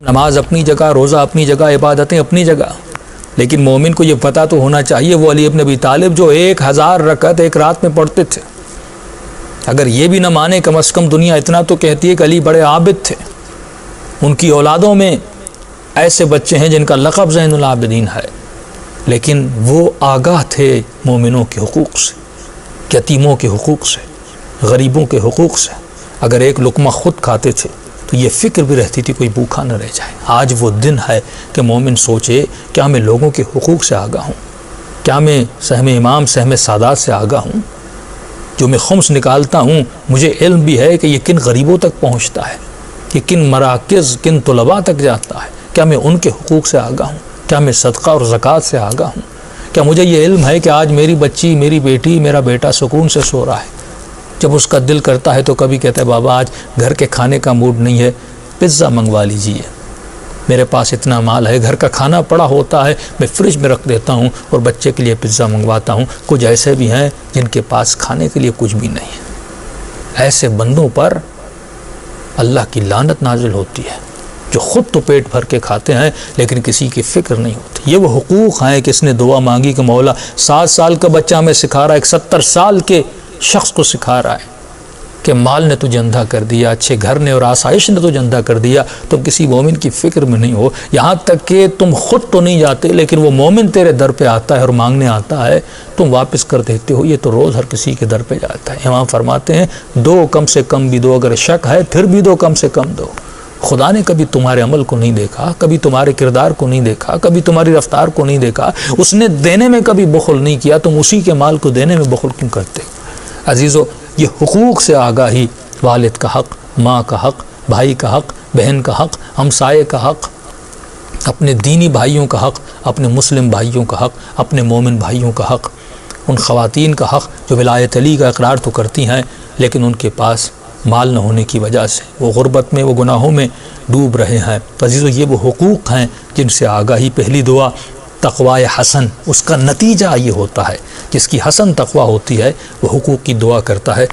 نماز اپنی جگہ، روزہ اپنی جگہ، عبادتیں اپنی جگہ، لیکن مومن کو یہ پتہ تو ہونا چاہیے وہ علی ابن ابی طالب جو 1000 رکعت ایک رات میں پڑھتے تھے، اگر یہ بھی نہ مانے کم از کم دنیا اتنا تو کہتی ہے کہ علی بڑے عابد تھے، ان کی اولادوں میں ایسے بچے ہیں جن کا لقب زین العابدین ہے، لیکن وہ آگاہ تھے مومنوں کے حقوق سے، یتیموں کے حقوق سے، غریبوں کے حقوق سے۔ اگر ایک لقمہ خود کھاتے تھے تو یہ فکر بھی رہتی تھی کوئی بھوکا نہ رہ جائے۔ آج وہ دن ہے کہ مومن سوچے کیا میں لوگوں کے حقوق سے آگاہ ہوں، کیا میں سہم امام سہم سادات سے آگاہ ہوں، جو میں خمس نکالتا ہوں مجھے علم بھی ہے کہ یہ کن غریبوں تک پہنچتا ہے، کہ کن مراکز کن طلباء تک جاتا ہے، کیا میں ان کے حقوق سے آگاہ ہوں، کیا میں صدقہ اور زکوٰۃ سے آگاہ ہوں، کیا مجھے یہ علم ہے کہ آج میری بچی، میری بیٹی، میرا بیٹا سکون سے سو رہا ہے، جب اس کا دل کرتا ہے تو کبھی کہتا ہے بابا آج گھر کے کھانے کا موڈ نہیں ہے، پزا منگوا لیجیے، میرے پاس اتنا مال ہے، گھر کا کھانا پڑا ہوتا ہے میں فریج میں رکھ دیتا ہوں اور بچے کے لیے پزا منگواتا ہوں۔ کچھ ایسے بھی ہیں جن کے پاس کھانے کے لیے کچھ بھی نہیں ہے، ایسے بندوں پر اللہ کی لعنت نازل ہوتی ہے جو خود تو پیٹ بھر کے کھاتے ہیں لیکن کسی کی فکر نہیں ہوتی۔ یہ وہ حقوق ہیں کہ اس نے دعا مانگی کہ مولا 7 سال کا بچہ میں سکھا رہا ہے، ایک 70 سال کے شخص کو سکھا رہا ہے کہ مال نے تجھے اندھا کر دیا، اچھے گھر نے اور آسائش نے تجھے اندھا کر دیا، تم کسی مومن کی فکر میں نہیں ہو، یہاں تک کہ تم خود تو نہیں جاتے لیکن وہ مومن تیرے در پہ آتا ہے اور مانگنے آتا ہے تم واپس کر دیتے ہو، یہ تو روز ہر کسی کے در پہ جاتا ہے۔ امام فرماتے ہیں 2 کم سے کم بھی دو، اگر شک ہے پھر بھی 2 کم سے کم دو۔ خدا نے کبھی تمہارے عمل کو نہیں دیکھا، کبھی تمہارے کردار کو نہیں دیکھا، کبھی تمہاری رفتار کو نہیں دیکھا، اس نے دینے میں کبھی بخل نہیں کیا، تم اسی کے مال کو دینے میں بخل کیوں کرتے؟ عزیزو، یہ حقوق سے آگاہی، والد کا حق، ماں کا حق، بھائی کا حق، بہن کا حق، ہمسائے کا حق، اپنے دینی بھائیوں کا حق، اپنے مسلم بھائیوں کا حق، اپنے مومن بھائیوں کا حق، ان خواتین کا حق جو ولایت علی کا اقرار تو کرتی ہیں لیکن ان کے پاس مال نہ ہونے کی وجہ سے وہ غربت میں، وہ گناہوں میں ڈوب رہے ہیں۔ عزیزو، یہ وہ حقوق ہیں جن سے آگاہی۔ پہلی دعا تقوی حسن، اس کا نتیجہ یہ ہوتا ہے، جس کی حسن تقوی ہوتی ہے وہ حقوق کی دعا کرتا ہے۔